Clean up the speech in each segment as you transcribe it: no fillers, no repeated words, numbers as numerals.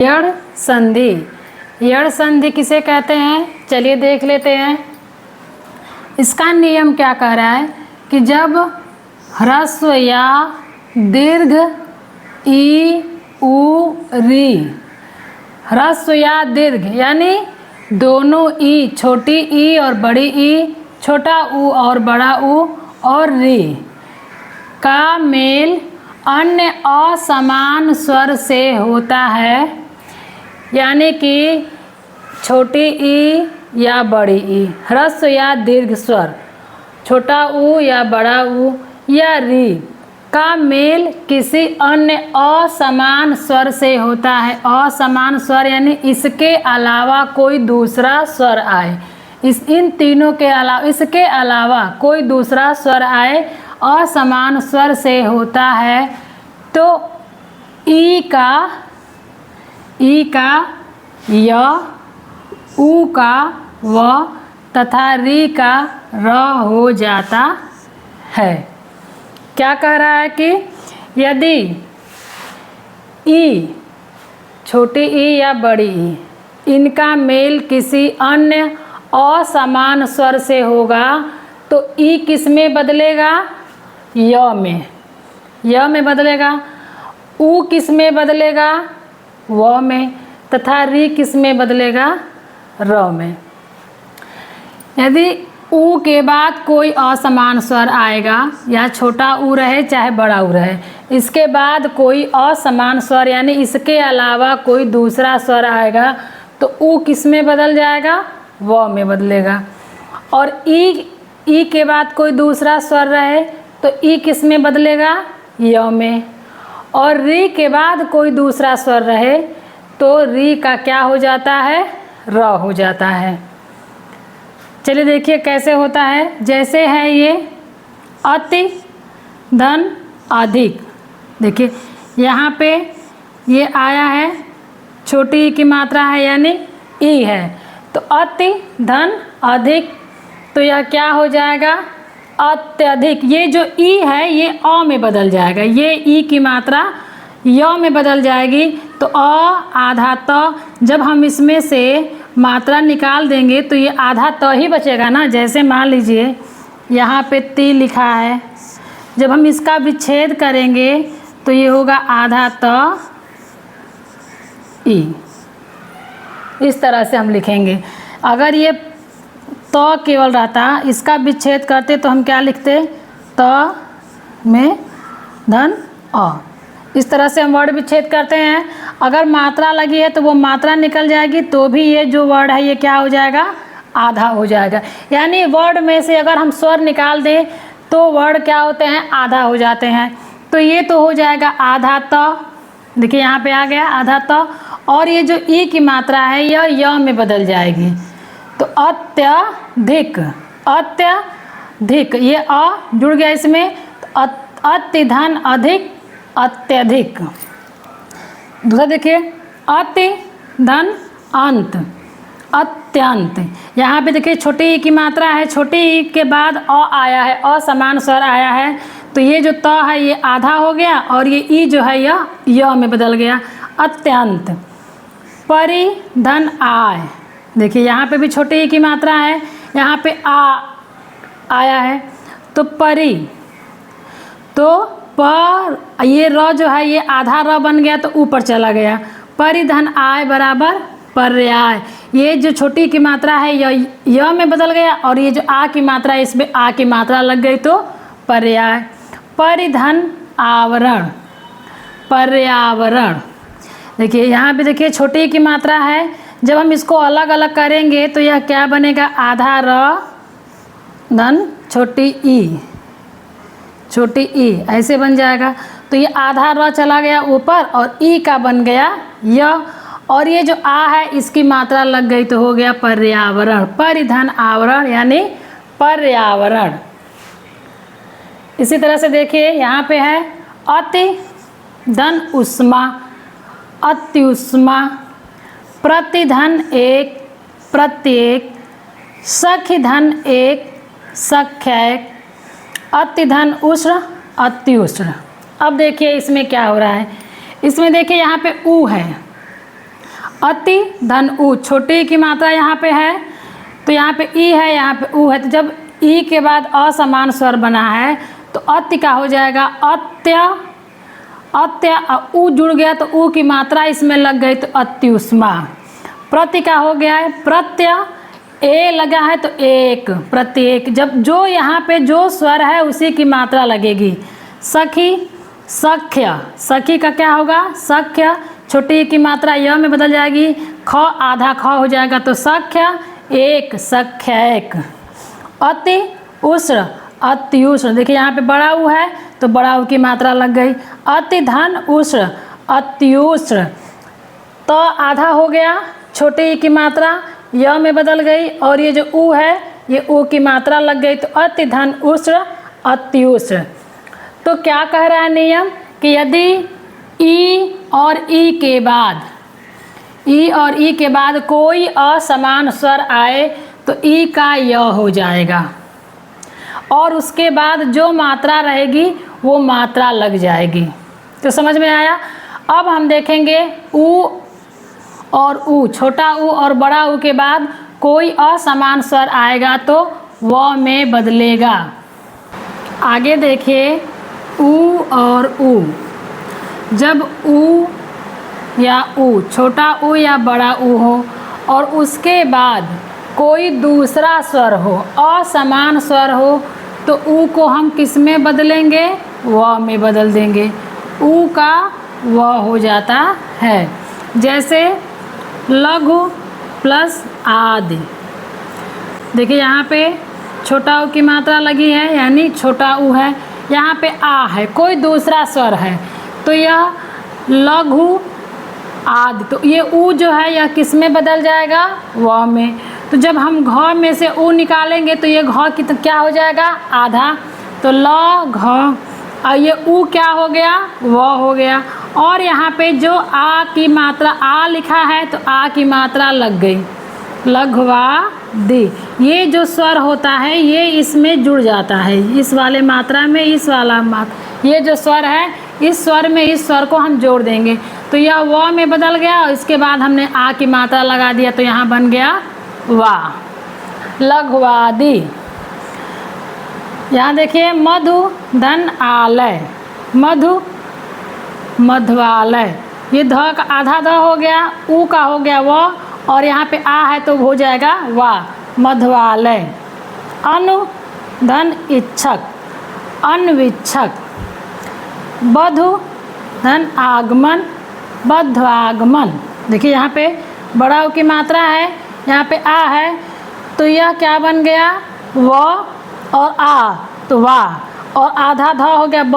यड़ संधि। यड़ संधि किसे कहते हैं, चलिए देख लेते हैं। इसका नियम क्या कह रहा है कि जब ह्रस्व या दीर्घ ई उ री, ह्रस्व या दीर्घ यानी दोनों ई, छोटी ई और बड़ी ई, छोटा ऊ और बड़ा ऊ और री का मेल अन्य असमान स्वर से होता है, यानी कि छोटी ई या बड़ी ई, ह्रस्व या दीर्घ स्वर, छोटा ऊ या बड़ा ऊ या री का मेल किसी अन्य असमान स्वर से होता है। असमान स्वर यानी इसके अलावा कोई दूसरा स्वर आए, इन तीनों के अलावा, इसके अलावा कोई दूसरा स्वर आए, असमान स्वर से होता है। तो ई का य, ऊ का व तथा री का र हो जाता है। क्या कह रहा है कि यदि ई, छोटी ई या बड़ी ई, इनका मेल किसी अन्य असमान स्वर से होगा तो ई किस में बदलेगा, य में, य में बदलेगा। ऊ किस में बदलेगा, व में, तथा री किस में बदलेगा, र में। यदि ऊ के बाद कोई असमान स्वर आएगा, या छोटा ऊ रहे चाहे बड़ा ऊ रहे, इसके बाद कोई असमान स्वर यानी इसके अलावा कोई दूसरा स्वर आएगा तो ऊ किस में बदल जाएगा, व में बदलेगा। और ई के बाद कोई दूसरा स्वर रहे तो ई किस में बदलेगा, य में। और री के बाद कोई दूसरा स्वर रहे तो री का क्या हो जाता है, र हो जाता है। चलिए देखिए कैसे होता है। जैसे है ये अति धन अधिक, देखिए यहाँ पे ये आया है, छोटी ई की मात्रा है यानी ई है, तो अति धन अधिक, तो यह क्या हो जाएगा, अत्यधिक। ये जो ई है ये अ में बदल जाएगा, ये ई की मात्रा य में बदल जाएगी। तो अ आधा त, जब हम इसमें से मात्रा निकाल देंगे तो ये आधा त ही बचेगा ना। जैसे मान लीजिए यहाँ पे ती लिखा है, जब हम इसका विच्छेद करेंगे तो ये होगा आधा त ई, इस तरह से हम लिखेंगे। अगर ये त केवल रहता, इसका विच्छेद करते तो हम क्या लिखते, त में धन अ, इस तरह से हम वर्ड विच्छेद करते हैं। अगर मात्रा लगी है तो वो मात्रा निकल जाएगी तो भी ये जो वर्ड है ये क्या हो जाएगा, आधा हो जाएगा। यानी वर्ड में से अगर हम स्वर निकाल दें तो वर्ड क्या होते हैं, आधा हो जाते हैं। तो ये तो हो जाएगा आधा त, देखिए यहाँ पे आ गया आधा त, और ये जो ई की मात्रा है यह य में बदल जाएगी। तो अत्यधिक, अत्यधिक, ये अ जुड़ गया इसमें, तो अति धन अधिक, अत्यधिक। दूसरा देखिए अति धन अंत, अत्यंत। यहाँ पे देखिए छोटी ई की मात्रा है, छोटी ई के बाद अ आया है, असमान स्वर आया है, तो ये जो त है ये आधा हो गया और ये ई जो है यह य में बदल गया, अत्यंत। परि धन आय, देखिए यहाँ पे भी छोटी ई की मात्रा है, यहाँ पे आया है, तो परि, तो पर ये र जो है ये आधा र बन गया तो ऊपर चला गया। परिधन आय बराबर पर्याय, ये जो छोटी की मात्रा है य में बदल गया और ये जो आ की मात्रा है इसमें आ की मात्रा लग गई तो पर्याय। परिधन आवरण, पर्यावरण, देखिए यहाँ पे देखिए छोटी की मात्रा है, जब हम इसको अलग अलग करेंगे तो यह क्या बनेगा, आधा र धन छोटी ई, छोटी ई ऐसे बन जाएगा। तो ये आधा र चला गया ऊपर और ई का बन गया य, और ये जो आ है इसकी मात्रा लग गई तो हो गया पर्यावरण। परिधन आवरण यानी पर्यावरण। इसी तरह से देखिए यहाँ पे है अति धन उष्मा, अति उष्मा। प्रतिधन एक, प्रत्येक। सखी धन एक, सख्यक। अति धन उष्ण, अति उष्ण। अब देखिए इसमें क्या हो रहा है, इसमें देखिए यहाँ पे ऊ है, अति धन उ, छोटे ई की मात्रा यहाँ पे है तो यहाँ पे ई है, यहाँ पे उ है, तो जब ई के बाद असमान स्वर बना है तो अति का हो जाएगा अत्य, अत्य उ जुड़ गया तो उ की मात्रा इसमें लग गई तो अत्युष्मा। प्रति का हो गया है प्रत्यय, ए लगा है तो एक, प्रत्येक, जब जो यहाँ पे जो स्वर है उसी की मात्रा लगेगी। सखी, सख्य, सखी का क्या होगा सख्य, छोटी की मात्रा य में बदल जाएगी, ख आधा ख हो जाएगा तो सख्य एक, सख्य एक। अति उष्ण, अति उष्ण, देखिए यहाँ पे बड़ा उ है तो बड़ा उ की मात्रा लग गई। अति धन उष्ण, अति उष्ण, तो आधा हो गया, छोटे ई की मात्रा य में बदल गई और ये जो उ है ये उ की मात्रा लग गई तो अति धन उष्ण, अति उष्ण। तो क्या कह रहा है नियम कि यदि ई और ई के बाद, ई और ई के बाद कोई असमान स्वर आए तो ई का य हो जाएगा और उसके बाद जो मात्रा रहेगी वो मात्रा लग जाएगी। तो समझ में आया। अब हम देखेंगे उ और उ, छोटा उ और बड़ा उ के बाद कोई असमान स्वर आएगा तो व में बदलेगा। आगे देखिए उ और उ, जब उ या उ, छोटा उ या बड़ा उ हो और उसके बाद कोई दूसरा स्वर हो, असमान स्वर हो, तो उ को हम किस में बदलेंगे व में बदल देंगे, उ का व हो जाता है। जैसे लघु प्लस आदि, देखिए यहाँ पे छोटा उ की मात्रा लगी है यानी छोटा उ है, यहाँ पे आ है कोई दूसरा स्वर है तो यह लघु आदि, तो ये उ जो है यह किस में बदल जाएगा व में। तो जब हम घ में से उ निकालेंगे तो ये घ की तो क्या हो जाएगा आधा, तो ल घ, और ये उ क्या हो गया व हो गया। और यहाँ पे जो आ की मात्रा आ लिखा है तो आ की मात्रा लग गई, लघ्वादि, ये जो स्वर होता है ये इसमें जुड़ जाता है, इस वाले मात्रा में इस वाला मात्रा, ये जो स्वर है इस स्वर में इस स्वर को हम जोड़ देंगे तो यह व में बदल गया और इसके बाद हमने आ की मात्रा लगा दिया तो यहाँ बन गया वा, लघ्वादि। यहाँ देखिए मधु धन आलय, मधु मध्वालय, ये ध का आधा ध हो गया, उ का हो गया व और यहाँ पे आ है तो हो जाएगा वा, मध्वालय। अनु धन इच्छक, अन्विच्छक, बधु धन आगमन, बध्वागमन, देखिए यहाँ पे बड़ा उ की मात्रा है, यहाँ पे आ है तो यह क्या बन गया व और आ तो वाह, और आधा ध हो गया ब,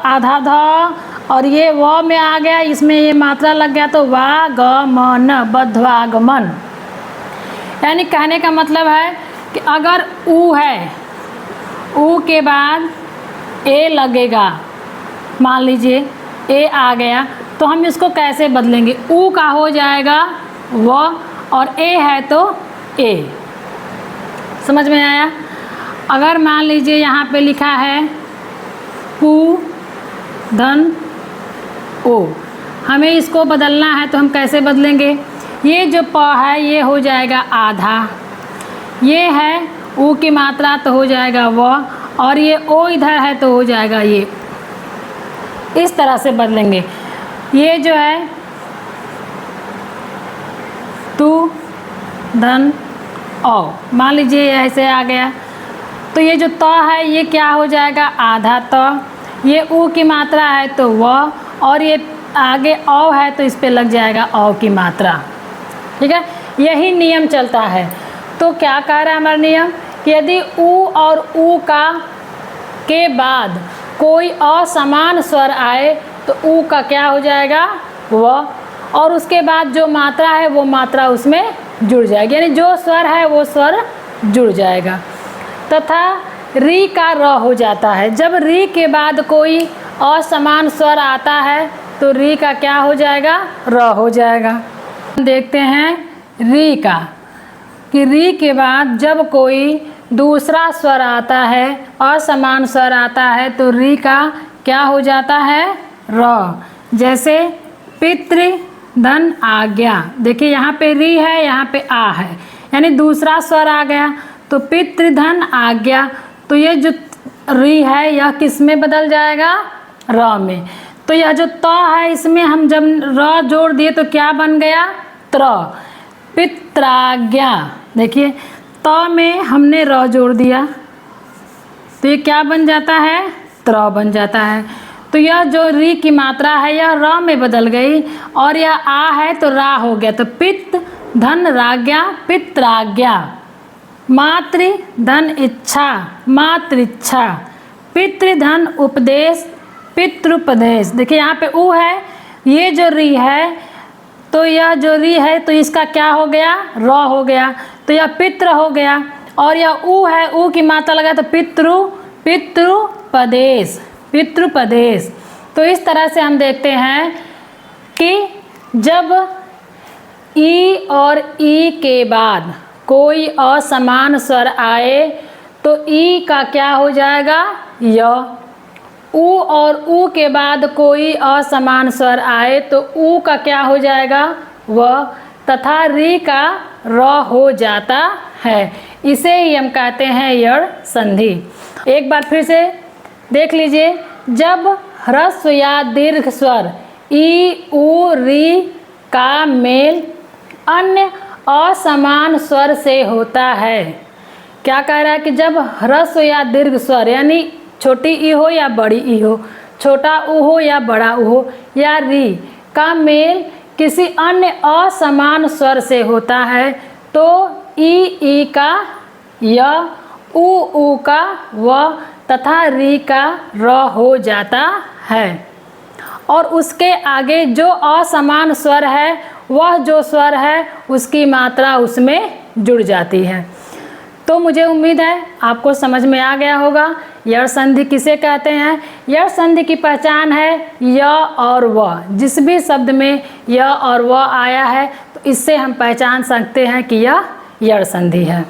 आधा ध और ये व में आ गया, इसमें ये मात्रा लग गया तो वागमन, बध्वागमन। यानी कहने का मतलब है कि अगर उ है, उ के बाद ए लगेगा, मान लीजिए ए आ गया तो हम इसको कैसे बदलेंगे, उ का हो जाएगा व और ए है तो ए। समझ में आया। अगर मान लीजिए यहाँ पे लिखा है पु धन ओ, हमें इसको बदलना है तो हम कैसे बदलेंगे, ये जो प है ये हो जाएगा आधा, ये है उ की मात्रा तो हो जाएगा व और ये ओ इधर है तो हो जाएगा ये, इस तरह से बदलेंगे। ये जो है तू धन औ, मान लीजिए ऐसे आ गया तो ये जो त है ये क्या हो जाएगा आधा त, ये उ की मात्रा है तो व और ये आगे औ है तो इस पे लग जाएगा औ की मात्रा। ठीक है, यही नियम चलता है। तो क्या कह रहा है हमारा नियम कि यदि उ और उ का के बाद कोई असमान स्वर आए तो उ का क्या हो जाएगा व और उसके बाद जो मात्रा है वो मात्रा उसमें जुड़ जाएगी, यानी जो स्वर है वो स्वर जुड़ जाएगा। तथा री का र हो जाता है, जब री के बाद कोई असमान स्वर आता है तो री का क्या हो जाएगा र हो जाएगा। देखते हैं री का कि री के बाद जब कोई दूसरा स्वर आता है, असमान स्वर आता है तो री का क्या हो जाता है र। जैसे पितृ धन आज्ञा। देखिए यहाँ पे री है, यहाँ पे आ है, यानी दूसरा स्वर आ गया। तो पितृधन आज्ञा, तो ये जो री है यह किस में बदल जाएगा? र में। तो यह जो त है इसमें हम जब र जोड़ दिए तो क्या बन गया? त्र। पित्राज्ञा। देखिए त में हमने र जोड़ दिया तो ये क्या बन जाता है? त्र बन जाता है। तो यह जो री की मात्रा है यह र में बदल गई और यह आ है तो रा हो गया। तो पित्त धन राज्ञा, पित्राज्ञा। मातृ धन इच्छा, मातृच्छा। पितृधन उपदेश, पितृपदेश। देखिए यहाँ पे उ है, ये जो री है तो यह जो री है तो इसका क्या हो गया? र हो गया। तो यह पितृ हो गया और यह उ है, उ की मात्रा लगा तो पितृ, पितृपदेश, पितृपदेश। तो इस तरह से हम देखते हैं कि जब ई और ई के बाद कोई असमान स्वर आए तो ई का क्या हो जाएगा? य। उ और उ के बाद कोई असमान स्वर आए तो उ का क्या हो जाएगा? व, तथा री का र हो जाता है। इसे ही हम कहते हैं यड़ संधि। एक बार फिर से देख लीजिए, जब ह्रस्व या दीर्घ स्वर ई, उ, री का मेल अन्य असमान स्वर से होता है। क्या कह रहा है कि जब ह्रस्व या दीर्घ स्वर यानी छोटी ई हो या बड़ी ई हो, छोटा उ हो या बड़ा उ हो, या री का मेल किसी अन्य असमान स्वर से होता है तो ई का य, उ का व तथा री का र हो जाता है। और उसके आगे जो असमान स्वर है वह जो स्वर है उसकी मात्रा उसमें जुड़ जाती है। तो मुझे उम्मीद है आपको समझ में आ गया होगा यड़ संधि किसे कहते हैं। यड़ संधि की पहचान है य और व। जिस भी शब्द में य और व आया है तो इससे हम पहचान सकते हैं कि यह यड़ संधि है।